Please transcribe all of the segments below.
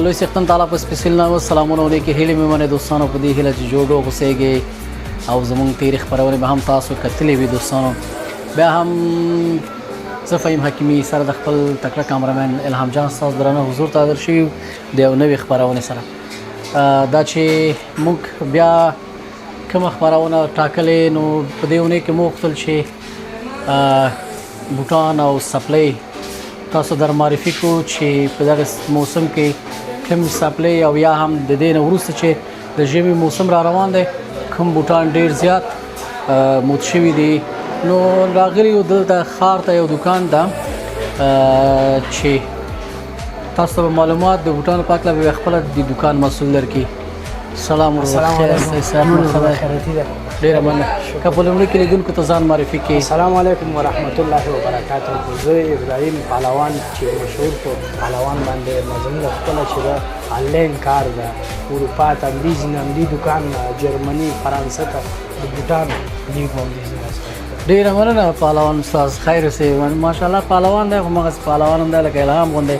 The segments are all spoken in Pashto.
لوی سختن تعالی په سپیشل نامه سلامونه علیکم هیله مې منه دوستانو په دې هیله چې جوړو غوسېږي او زمونږ تاریخ خبرونه به هم تاسو کتلې وي دوستانو بیا هم زه فهیم حکیمی سره د خپل تکړه کامرمن الهام جان تاسو درنه حضور ته حاضر شي د یو نوې خبرونه سره دا چې موږ بیا کوم خبرونه ټاکلې نو په دې ونه کې مختل شي بوټان او سپلای تاسو در معرفي کو چې په دغه موسم کې کوم سپلای او یا هم د دې نه وروسته چې د ژمي موسم را روان دی کوم بوټان ډیر زیات موت شوي دي نو راغلی یو دلته ښار ته یو دکان ده چې تاسو ته معلومات د بوټانو په اړه به خپل د دکان مسؤل درکړي سلام علیکم ډیره مننه که په لومړي کې لیدونکو ته ځان معرفي کړئ. السلام علیکم ورحمت الله وبرکاته. زه ابراهیم پهلوان چې مشهور په پهلوان باندې زموږ خپله چې ده آنلاین کار ده اروپا ته امریزي نه همدې دکان جرمني فرانسه ته د بوټانو لیږو همدې ډیره مننه پهلوان استاد خیر اوسئ ماشاءالله پهلوان دی خو مغز پهلوان هم دی لکه الهام غوندې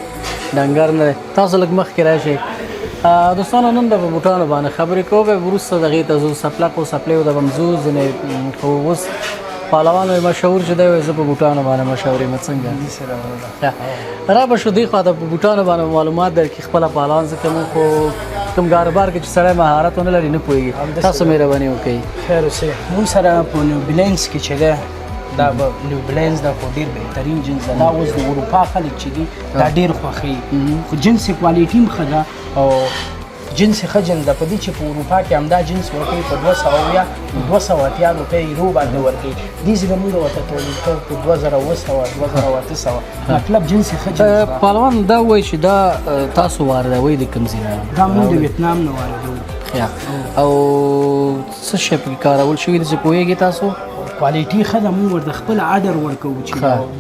ډنګر نه دی تاسو لږ مخکې راشئ دوستانو نن د بوټانو باندې خبرې کوو به وروسته دغې ته ځو سپلای د بمزو ځینې خو اوس پهلوان مشهور چې دی زه په بوټانو باندې مشهور یم څنګه را به شو دې خوا د بوټانو باندې معلومات درکړي خپله پهلوان ځکه موږ خو کوم کاروبار کې چې سړی مهارت ونه لري نه پوهېږي تاسو مهرباني وکړئ. خیر اوسئ موږ سره په نیو بیلینز کې چې دی دا به نیو بیلینز دا خو ډېر بهترین جنس ده دا اوس د اروپا خلک چې دي دا ډېر خوښوي خو جنس کوالټي هم ښه ده او جنس ښه جنس ده په دې چې په اروپا کې همدا جنس ورکوي په 280 روپۍ یورو باندې ورکوي دې ځای موږ ورته تولید کوو په 2800 مطلب جنس ښه جنس ده. پهلوان دا وایي چې دا تاسو واردوئ د کوم ځای نه؟ دا موږ د ویتنام نه واردوو. او څه شی پکې کارول شوي دي چې پوهېږئ تاسو؟ کوالټي ښه ده موږ ورته خپل آرډر ورکوو چې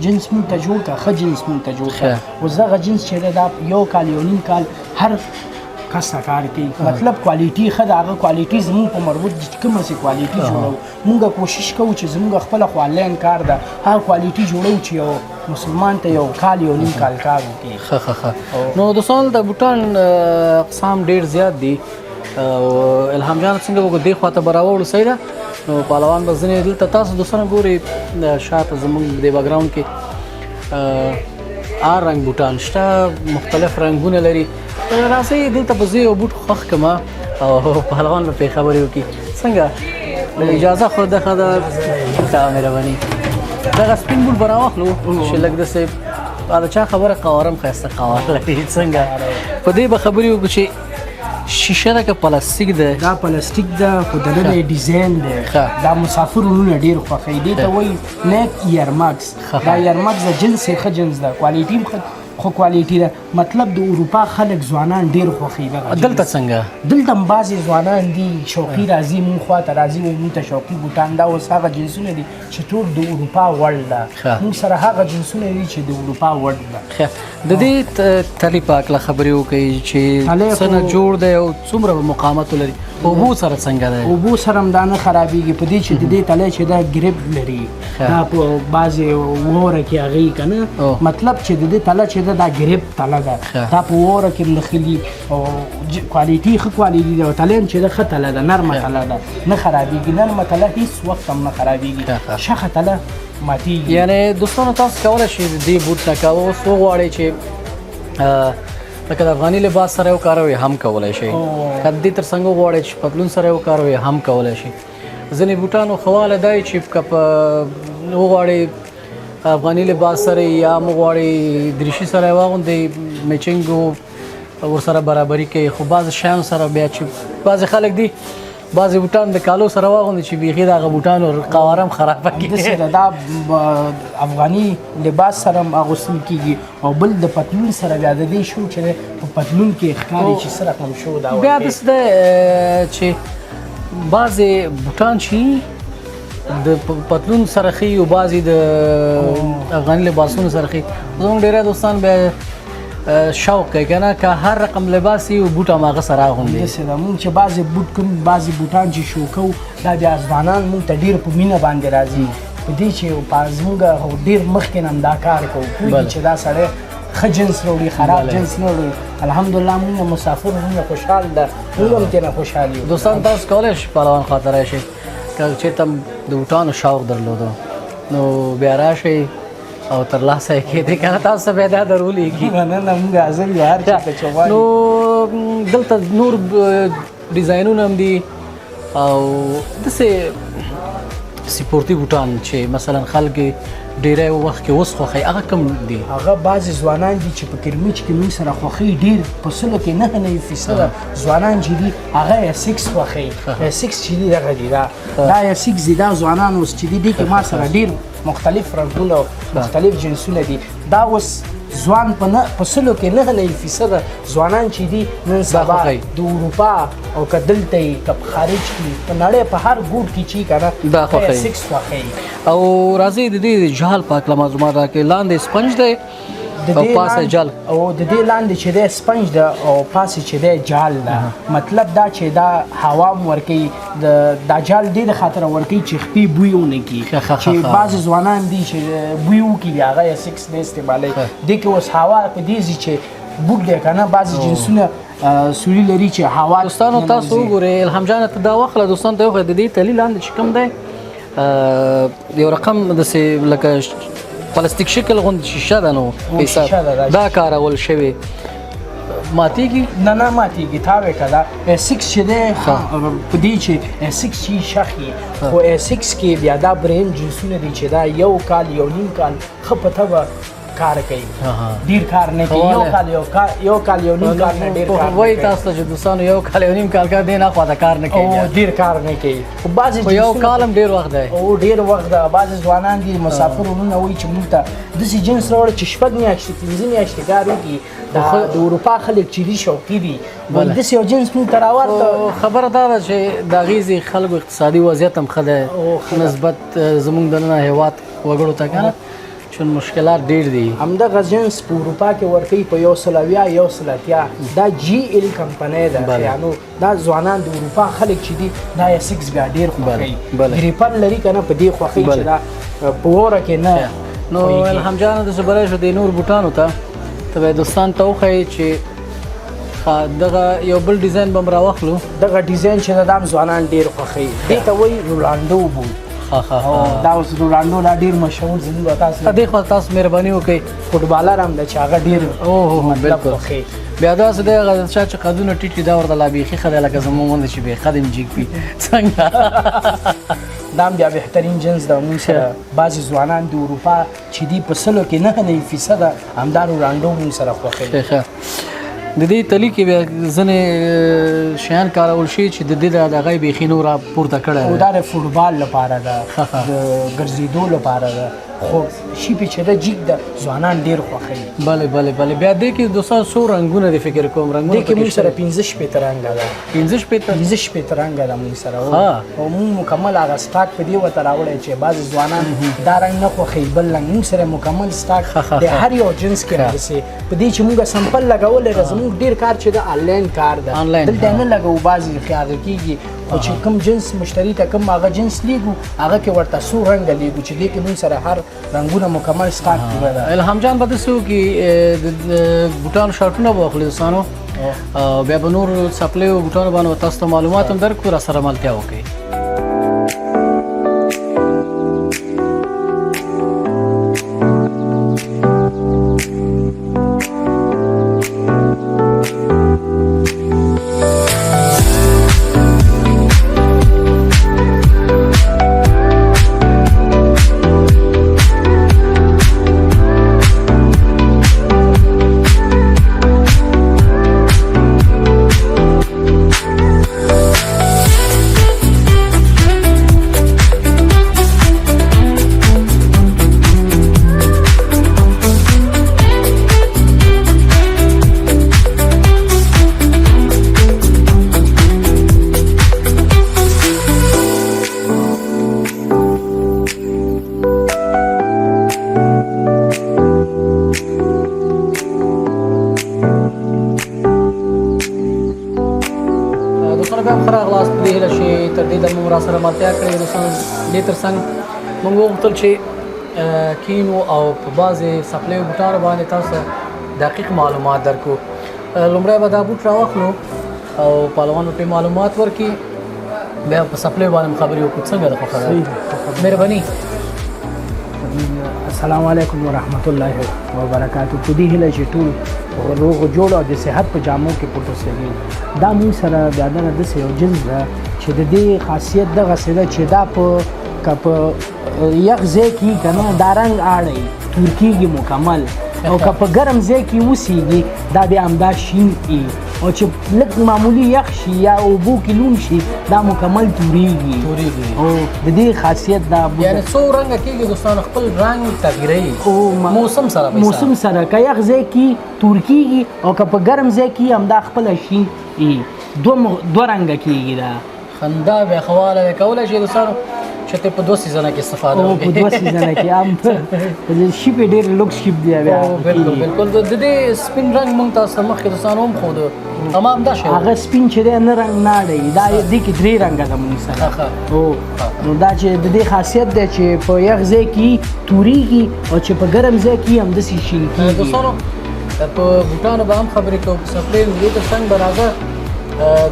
جنس موږ ته جوړ کړه ښه جنس موږ ته جوړ کړه اوس دغه جنس چې دی دا یو کال یو نیم کال هر کس ته کار کوي مطلب کوالټي ښه ده هغه کوالټي زموږ په مربوط کومه سي کوالټي جوړوو موږ کوشش کوو چې زموږ خپله خو آنلاین کار ده هغه کوالټي جوړوو چې یو مسلمان ته یو کال یو نیم کال کار وکړي. نو دوستانو د بوټان اقسام ډېر زیات دي الهام جان څنګه وګورو دې خوا ته به راوړو صحیح ده نو پهلوان به ځینې دلته تاسو دوستانو ګورئ شاته زموږ د بیکګراونډ کې رنګ بوټان شته مختلف رنګونه لري راځئ دلته به زه یو بوټ خوښ کړم او پهلوان به پرې خبرې وکړي څنګه اجازه خو ده ښه ده مهرباني دغه سپین بوټ به راواخلو چې لږ داسې د چا خبره قوارم ښایسته قوار لري څنګه په دې به خبرې وکړو چې شیشه ده که پلاستیک ده؟ دا پلاستیک ده خو دننه ډیزاین ده دا مسافر ورونه ډېر خوښوي دې ته وایي نیک ایرماکس دا ایرماکس د جنس یې ښه جنس ده کوالټي هم خو کوالټي ده مطلب د اروپا خلک ځوانان ډېر خوښوي دلته څنګه؟ دلته هم بعضې ځوانان دي شوقي راځي مونږ خوا ته راځي وایي مونږ ته شوقي بوټان دا اوس هغه جنسونه دي چې ټول د اروپا وړ ده مونږ سره هغه جنسونه دي چې د اروپا وړ ده. د دې تلې په هکله خبرې وکړئ چې څه نه جوړ دی او څومره مقاومت لري اوبو سره څنګه دی؟ اوبو سره هم دا نه خرابېږي په دې چې د دې تلی چې دا ګریپ لري دا په بعضې واوره کې هغې که نه مطلب چې د دې تله چې ده دا ګریپ تله ده دا په واوره کې هم نښلي او کوالټي ښه کوالټي ده او تله هم چې ده ښه تله ده نرمه تله ده نه خرابېږي نرمه تله هېڅ وخت هم نه خرابېږي شخه تله ماتېږي. یعنې دوستانو تاسو کولی شئ د دې بوټ نه که اوس وغواړئ چې لکه د افغاني لباس سره وکاروئ هم کولی شئ که د دې تر څنګ وغواړئ چې پتلون سره وکاروئ هم کولی شئ. ځینې بوټانو ښه والی دا چې که په وغواړئ افغاني لباس سره یا هم وغواړئ دریشي سره یې واغوندئ میچنګ ورسره برابري کوي خو بعضې شیانو سره بیا چې بعضې خلک دي بعضې بوټان د کالو سره واغوندي چې بیخي د هغه بوټانو قوارم خرابه همداسې کړي. ده، دا افغاني لباس سره هم اغوستل کېږي او بل د پتلون سره بیا د دې شو چې دی په پتلون کې ښکاري چې څه رقم شو دا بیا ورکوي. داسې ده چې بعضې بوټان چې د پتلون سره ښي او بعضې د افغاني لباسونو سره ښي. زموږ ډېری دوستان بیا شوق کوي که نه که هر رقم لباس وي او بوټ هماغه سره اغوندي. داسې ده مونږ چې بعضې بوټ کوم بعضې بوټان چې شو کوو دا بیا ځوانان مونږ ته ډېر په مینه باندې راځي په دې چې زمونږ ډېر مخکې نه هم دا کار کوو پوهېږي چې دا سړی ښه جنس راوړي خراب جنس نه راوړي. الحمدلله مونږ مسافر مونږ خوشحال ده مونږ هم ترېنه خوشحال یو. دوستان تاسو کولی شئ پهلوان خواته راشئ که چېرته هم د بوټانو شوق درلودو نو بیا راشئ او ترلاسه یې کېدی که نه تاسو ته بیا دا درولېږي. نه نه مونږ حاضر یو هر چېرته چې غواړي. نو دلته نور ډیزاینونه هم دي او داسې سپورتي بوټان چې مثلا خلک ډېری وخت کې اوس خوښوي هغه کوم دي؟ هغه بعضې ځوانان دي چې په کرمیچ کې موږ سره خوښوي ډېر په سلو کې 99% ځوانان چې دي هغه S6 خوښوي. S6 چې دي دغه دي دا S6 دي دا ځوانان اوس چې دي دې کې ما سره ډېر مختلف رنګونه او مختلف جنسونه دي. دا اوس ځوان په سلو کې 99% ځوانان چې دي نن سبا د اروپا او که دلته یې که په خارج کې په نړۍ په هر ګوټ کې چې که نه دا خوښوي. S6 خوښوي. او راځئ د دې جال په هکله معلومات راکړئ. لاندې سپنج دی او پاسه جال او د دې لاندې چې دی سپنج ده او پاسه چې دی جال ده. مطلب دا چې دا هوا هم ورکوي دا جال دې د خاطره ورکوي چې خپې بوی ونه کړي چې بعضې ځوانان دي چې بوی وکړي هغه S6 نه استعمالوي. دې کې اوس هوا په دې ځي چې بوټ دی که نه بعضې جنسونه سوري لري چې هوا. دوستانو تاسو وګورئ الهام جانه ته دا واخله دوستانو ته یې وښیه د دې تلي لاندې چې کوم دی یو رقم داسې لکه پلاستیک شکل غوندې شیشه ده نو دا کارول شوې ماتېږي؟ نه ماتېږي تا وې که دا S6 چې دی په دې چې S6 چې شخ یي خو S6 کې بیا دا برین جنسونه دي چې دا یو کال یو نیم کال ښه په طبع کار کوي ډیر کار نه کوي. یو کال یو نیم کال نه ډیر کار وایي تاسو ته چې دوستانو یو کال یو نیم کال کار دی نه خواته کار نه کوي او ډیر کار نه کوي. خو بعضې یو کال هم ډیر وخت دی او ډیر وخت ده. بعضې ځوانان دي مسافر ورونه وایي چې موږ ته داسې جنس راوړه چې 6 میاشتې 15 میاشتې کار وکړي. د اروپا خلک چې دي شوقي دي داسې یو جنس موږ ته راورته. خبره دا ده چې د هغې خلکو اقتصادي وضعیت هم ښه دی نسبت زموږ دننه هېواد وګړو ته که نه چون مشکلات ډیر دي. همدغه جنس په اروپا کې ورکوي په 180 دا GL کمپنۍ ده. یعنو دا ځوانان د اروپا خلک چې دي دا S6 بیا ډیر خوښوي. ګریپر لري که نه په دې خوښوي چې دا په اوره کې نه. نو الهام جانه داسې بری شو د نور بوټانو ته ته به یې دوستانو ته وښیې چې دغه یو بل ډیزاین به م راواخلو. دغه ډیزاین چې دا هم ځوانان ډیر خوښوي. دې ته وایي رولانډو بوټ. دا اوس رولانډو دا ډیر مشهور زموږ تاسو دې خوا تاسو مهرباني وکړئ. فوټبالر هم ده چې هغه ډیر بالکل بیا داسې دی هغه چا چې قدونه ټیټ دي دا ورته لا بیخي ښه دی لکه زموږ غوندې چې بې قد هم جګ وي څنګه دا هم بیا بهترین جنس ده. موږ سره بعضې ځوانان د اروپا چې دي په سلو کې 99% همدا رولانډو موږ سره خوښوي. د دې تلي کې بیا ځینې شیان کارول شي چې د دې د هغه بیخي نور پورته کړی او دا د فوټبال لپاره ده د ګرځېدو لپاره ده خو شي پې چې ده جیګ ده ځوانان ډېر خوښوي. بله بیا دې کې دوستان څو رنګونه دي فکر کوم رنګونه دې کې موږ سره 15 شپېته رنګه ده. 15 شپېته رنګه ده موږ سره او موږ مکمل هغه سټاک په دې ورته راوړی چې بعضې ځوانان دا رنګ نه خوښوي بل رنګ موږ سره مکمل سټاک د هر یو جنس کې راځي. په دې چې موږ سمپل لګولی ده زموږ ډېر کار چې ده آنلاین کار ده دلته نه لګوو بعضې خیال کېږي خو چې کوم جنس مشتری ته کوم هغه جنس لیږو هغه کې ورته څو رنګه لیږو چې دې کې موږ سره هر رنګونه مکمل سټاک پوره ده. الهام جان به داسې وکړي د بوټانو شارټونه به واخلي دوستانو بیا به نور څپلیو بوټانو باندې تاسو ته معلومات هم درکړو راسره ملتیا وکړئ. راغلاست په دې هیله چې تر دې دمه مو راسره ملتیا کړې دوستانو. دې تر څنګ موږ وغوښتل چې کینو او په بعضې څپلیو بوټانو باندې تاسو دقیق معلومات درکړو. لومړی به دا بوټ راواخلو او پهلوان ورته معلومات ورکړي، بیا په څپلیو باندې خبرې وکړو. څنګه ده خوښه ده؟ مهرباني. السلام علیکم ورحمت الله وبرکاتو. په دې هیله چې ټول روغ جوړ او د صحت په جامو کې پټ اوسېږي. دا موږ سره بیا دغه داسې یو جنس ده چې د دې خاصیت دغسې ده چې دا په یخ ځای کې که نه دا رنګ اړی تور کېږي مکمل، او که په ګرم ځای کې اوسېږي دا بیا همدا شین وي، او چې لږ معمولي یخ شي یا اوبو کې لون شي دا مکمل تورېږي. او د دې خاصیت دا یعنې څو رنګه کېږي دوستانو، خپل رنګ تغیروي موسم سره. موسم سره که یخ ځای کې تور کېږي او که په ګرم ځای کې همدا خپله شین وي، دوه رنګه کېږي. دا خندا بیا خواله کولی شي دوستانو چې ته په دوه سیزنه کې استفاده وکړې. په دوه سیزنه کې هم شیپ یې ډېر لوکس شیپ دی. بیا بالکل د دې سپین رنګ موږ تاسو مخکې دوستانو هم ښودو، همدا شی هغه سپین چې دی نه رنګ نه اړوي، دا دې کې درې رنګه ده موږ سره. نو دا چې د دې خاصیت دی چې په یخ ځای کې تورېږي او چې په ګرم ځای کې همداسې شین کېږي. دوستانو په بوټانو به هم خبرې کوو، په څپلیو دې تر څنګ به راځه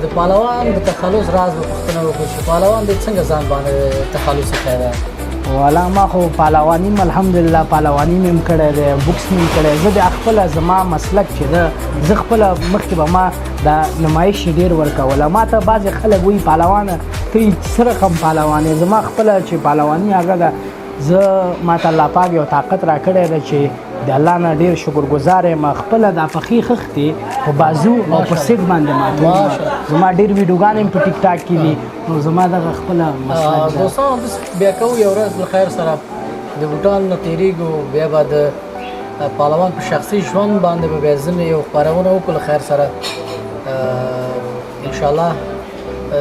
د پهلوان د تخلص راز به پوښتنه وکړو چې پهلوان دې څنګه ځان باندې تخلص کړی دی؟ والا ما خو پهلواني الحمدلله پهلواني مې هم کړی دی، بوکس مې هم کړی. زه د خپله زما مسلک چې ده، زه خپله مخکې به ما دا نمایش ډېر ورکوله. ما ته بعضې خلک وایي پهلوانه ته څه رقم پهلوان یې. زما خپله چې پهلواني هغه ده، زه ما ته الله پاک یو طاقت راکړی دی چې د الله نه ډېر شکرګزار یم. خپله دا پښې خښتې په بازو او په سیټ باندې ماتوم. زما ډېر ویډیوګانې هم په ټیک ټاک کې دي. نو زما دغه خپله مسلک ده. دوستانو بیا کوو یو ورځ بالخیر سره د بوټانو نه تېرېږو، بیا به د پهلوان په شخصي ژوند باندې به بیا ځینې یو خپرونه وکړو خیر سره انشاءالله.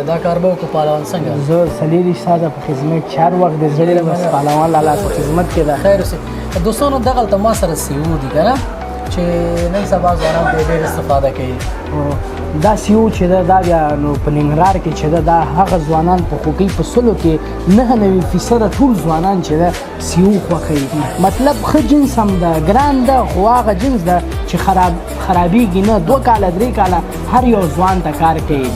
دا کار به وکړو. پهلوان څنګه؟ زه 40 ساعته په خدمت، 4 وخت د زړه بس پهلوان لالا په خدمت کې ده. خیر اوسې. دوستانو دغلته ما سره سیو دي که نه چې نن سبا ځوانان پرې ډېر استفاده کوي. دا سیو چې ده دا بیا نو په ننګرهار کې چې ده دا هغه ځوانان په خوښوي. په سلو کې 99% ټول ځوانان چې ده سیو خوښوي. مطلب ښه جنس هم ده، ګران ده، خو هغه جنس ده چې خرابېږي نه. 2 کاله 3 کاله هر یو ځوان ته کار کوي.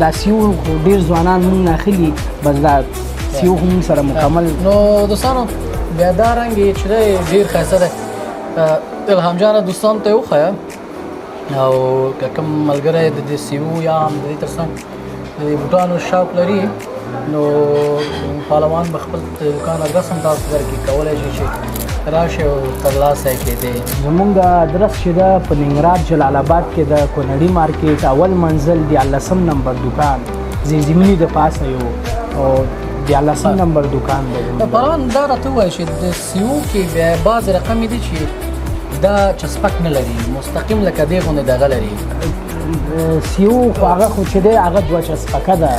دا سیو ډېر ځوانان مونږ نه اخلي، بس دا سیو هم سره مکمل. نو دوستانو بیا دا رنګ چې دی ډېر ښایسته دی. الهام جانه دوستانو ته یې وښیه، او که کوم ملګری د دې سیو یا هم د دې تر څنګ د دې بوټانو شوق لري نو پهلوان به خپل دوکان ادرس هم تاسو درکړي، کولی شي چې راشي او ترلاسه یې کړي. زمونږ ادرس چې ده په ننګرهار جلال آباد کې د کونړي مارکیټ اول منزل 14 نمبر دوکان زیزمیني د پاسه یو او 14 نمبر دوکان دی. پهلوان دا راته ووایه چې د سیو کې بیا بعضې رقمې دي چې دا چسپک نه لري، مستقیم لکه دې غوندې دغه لري. سیو خو هغه خو چې دی هغه 2 چسپکه ده،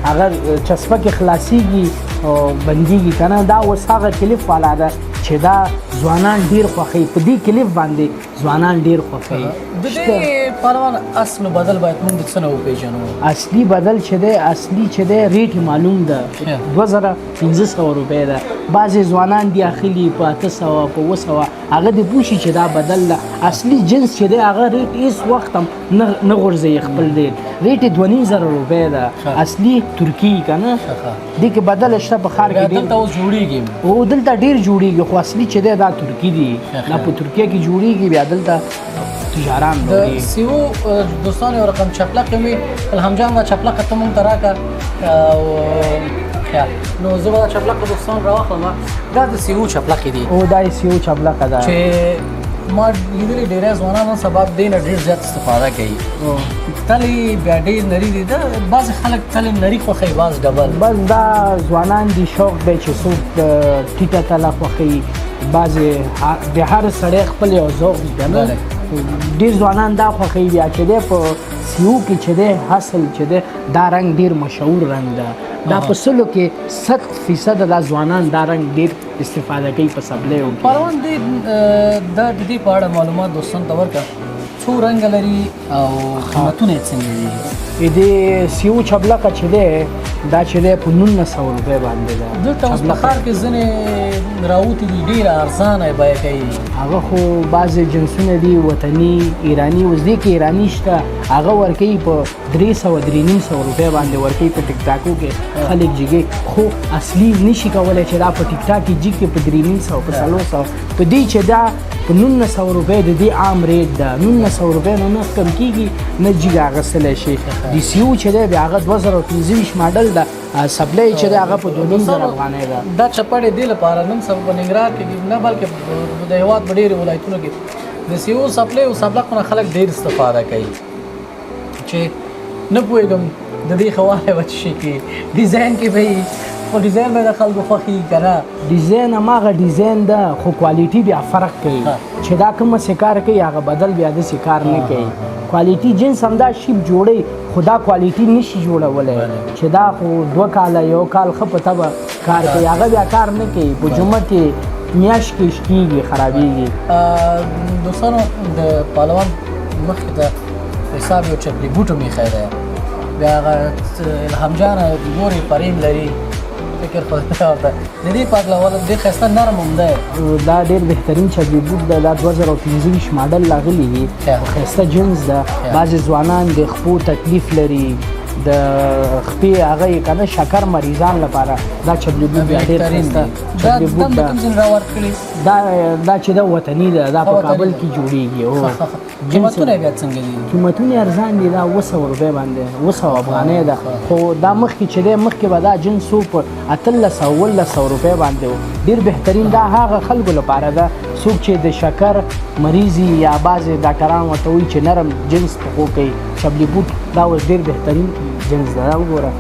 هغه چسپکې خلاصېږي او بندېږي که نه. دا اوس هغه کلیف والا ده چې دا ځوانان ډېر خوښوي. په دې کلیف باندې ځوانان ډېر خوښوي. د دې پهلوان اصل بدل باید موږ د څه نه وپېژنو؟ اصلي بدل چې دی، اصلي چې دی ریټ معلوم ده، 2500 روپۍ ده. بعضې ځوانان دي اخلي په 800 په 200. هغه دې پوه شي چې دا بدل ده. اصلي جنس چې دی هغه ریټ هېڅ وخت هم نه غورځوي خپل ریټ. ریټ یې 2500 روپۍ ده اصلي ترکي که نه. دې کې بدل شته په ښار کې ډېر. دلته اوس جوړېږي او دلته ډېر جوړېږي، خو اصلي چې دی دا ترکي دي، دا په ترکیه کې جوړېږي. بیا دلته تجاران د سیو دوستانو یو رقم چپلقې مې الهام جان دا چپلقه ته مونږ ته راکړه نو زه به دا چپلقه دوستان راواخلم. دا د سیو چپلقې دي. او دا سیو چپلقه ده چې ما لیدلې ډېری ځوانان نن سبا دې نه ډېر زیات استفاده کوي. تلې بیا ډېر نري دي، دا بعضې خلک تلې نري خوښوي، بعض ډبل. بس دا ځوانان دي شوق دی چې څوک ټیټه تله خوښوي. بعضې د هر سړی خپل یو ذوق دی که نه. ډېر ځوانان دا خوښوي. بیا چې دی په سیو کې چې دی حاصل چې دی دا رنګ ډېر مشهور رنګ ده. دا په سلو کې 100% دا ځوانان دا رنګ ډېر استفاده کوي په سبلیو کې. پهلوان دا د دې په اړه معلومات دوستانو ته ورکړه څو رنګ لري او قیمتونه یې څنګه دي؟ د سیو چبلقه چې دی دا چې دی په 1900 روپۍ باندې ده. دلته اوس په ښار کې ځینې راوتي دي ډېره ارزانه یې بیه کوي. هغه خو بعضې جنسونه دي وطني ایراني، اوس دې کې ایراني شته هغه ورکوي په 300-350 روپۍ باندې ورکوي په ټیک ټاکو کې خلک جګې، خو اصلي نشي کولی چې دا په ټیک ټاک کې جګ کې په 350 په 400 په دې چې دا په 1900 روپۍ د دې عام ریټ ده. 1900 روپۍ نه کم کېږي نه جګ اخیستلی شي. د سیو چې دی بیا هغه 2025 ماډل ده، سپلای چې دی هغه په 2000 افغانۍ ده. دا چپړې دې لپاره نن سبا په ننګرهار کې نه بلکې د هېواد په ډېرو ولایتونو کې د سیو سپلای او سبلقو نه خلک ډېر استفاده کوي چې نه پوهېږم د دې ښه والی به څه شي کې ډیزاین کې به خو ډیزاین به د خلکو خوښي که نه ډیزاین هماغه ډیزاین ده خو کوالټي بیا فرق کوي چې دا کومه څه کار کوي هغه بدل بیا داسې کار نه کوي. کوالټي جنس همدا شیپ جوړوي خو دا کوالټي نشي جوړولی چې دا خو 2 کاله 1 کال ښه په طبع کار کوي، هغه بیا کار نه کوي. په جمعه کې میاشت کې شکېږي خرابېږي. دوستانو د پهلوان مخکې ته حساب یو چپلي بوټ هم ایښی دی، بیا هغه الهام جانه ګورې فریم لري فکر خو ورته د دې پاکلول ډېر ښایسته نرم هم دی. دا ډېر بهترین چپلي بوټ ده، دا 2025 ماډل راغلی دی، ښایسته جنس ده. بعضې ځوانان د خپو تکلیف لري، د خپې هغه یې که نه شکر مریضان لپاره دا چپلي بوټ بیا ډېر ښایسته چپلي بوټ ده. کوم ځای راورکړي دا چې دا وطني ده، دا په کابل کې جوړېږي. قیمتونه بیا څنګه دي؟ قیمتونه ارزان دي، دا 200 روپۍ باندې 200 افغانۍ ده. خو دا مخکې چې دی مخکې به دا جنس په 1800 روپۍ باندې و. ډېر بهترین دا هغه خلکو لپاره ده څوک چې د شکر مریض یا بعضې ډاکټران ورته وایي چې نرم جنس پخو کوي. چپلي بوټ دا اوس ډېر بهترین جنس ده. دا وګوره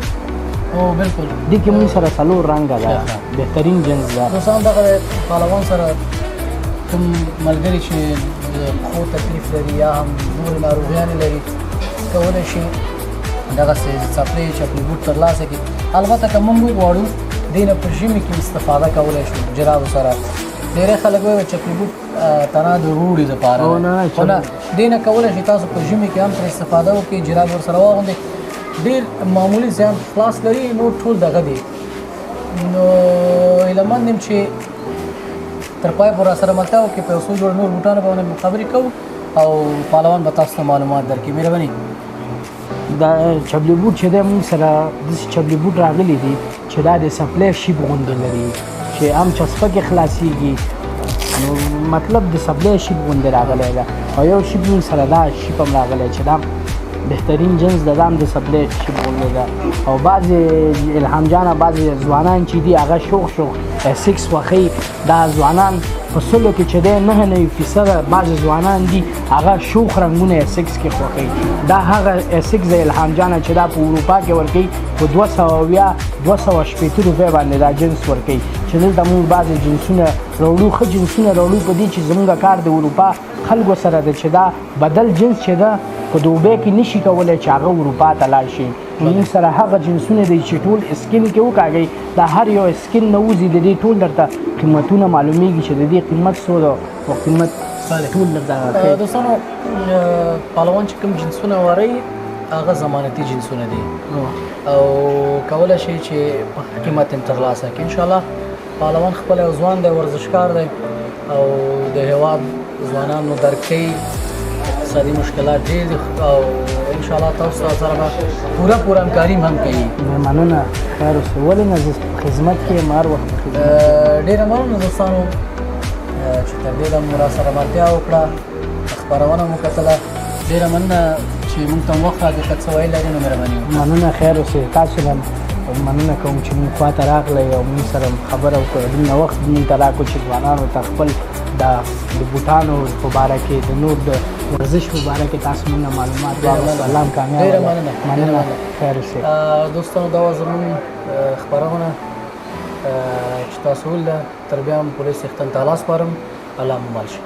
او بالکل دې کې مونږ سره 4 رنګه ده، بهترین جنس ده. دوستان دغه پهلوان سره کوم ملګري چې د پښو تکلیف لري یا هم نورې ناروغیانې لري کولی شي دغسې څپلۍ چپلي بوټ ترلاسه کړي. البته که موږ وغواړو دې نه په ژمي کې استفاده کولی شو جرابو سره. ډېری خلک وایي چپلي بوټ تنها د روړي دپاره خو نه دې نه کولی شي تاسو په ژمي کې هم ترې استفاده وکړئ، جراب ورسره واغوندئ. ډېر معمولي زیان خلاص لري، نور ټول دغه دی. نو هیلهمند یم چې تر پای پورې راسره ملتیا وکړئ. په یو څو جوړ نور بوټانو باندې خبرې کوو او پهلوان به تاسو ته معلومات درکړي. مهرباني. دا چپلي بوټ چې دی مونږ سره داسې چپلي بوټ راغلي دي چې دا د سپلای شیپ غوندې لري چې هم چسپه کې خلاصېږي. نو مطلب د سپلای شیپ غوندې راغلی ده او یو شیپ مونږ سره دا شیپ هم راغلی چې دا بهترین جنس ده، دا هم د سپلای شیپ غوندې ده. او بعضې الهام جانه بعضې ځوانان چې دي هغه شوق S6 خوښوي. دا ځوانان په سلو کې چې دی 99% بعضې ځوانان دي هغه شوخ رنګونه S6 کې خوښوي. دا هغه S6 د الهام جانه چې دا په اروپا کې ورکوي په 280 روپۍ باندې دا جنس ورکوي. چې دلته موږ بعضې جنسونه راوړو، ښه جنسونه راوړو په دې چې زموږ کار د اروپا خلکو سره ده چې دا بدل جنس چې ده په دوبۍ کې نشي کولی چې هغه اروپا ته لاړ شي. موږ سره هغه جنسونه دي چې ټول اسکین کې وکاږئ، دا هر یو اسکین نه وځي، د دې ټول درته قیمتونه معلومیږي چې د دې قیمت څو ده او قیمت ټول درته. دوستانو پهلوان چې کوم جنسونه واري هغه ضمانتي جنسونه دي او کولی شي چې په قیمت هم ترلاسه کړي. انشاءالله پهلوان خپل یو ځوان دی، ورزشکار دی او د هېواد ځوانانو درک کوي. اقتصادي مشکلات ډېر دي او انشاءالله تاسو سره به پوره همکاري هم کوي. مننه. خیر اوسه. ولې نه زه په خدمت کې یم هر وخت په خدمت. ډېره مننه دوستانو چې تر دې دمه راسره ملتیا وکړه، خپرونه مو کتله. ډېره مننه چې موږ ته وخت راکړې. که څه ویل لرئ نو مهرباني وکړئ. مننه. خیر اوسه. تاسو هم مننه کوم چې موږ خواته راغلی او موږ سره خبره وکړه. دومره وخت موږ ته راکړو چې ځوانانو ته خپل د بوټانو په باره کې د نور د ورزش په باره کې تاسو موږ معلومات راوړل. الله کامیاب. ډېره مننه. خیر اوسه. دوستانو دا وه زموږ خپرونه چې تاسو ولله. تر بیا هم پولیس څښتن ته لاس سپارم. الله مو مل شي.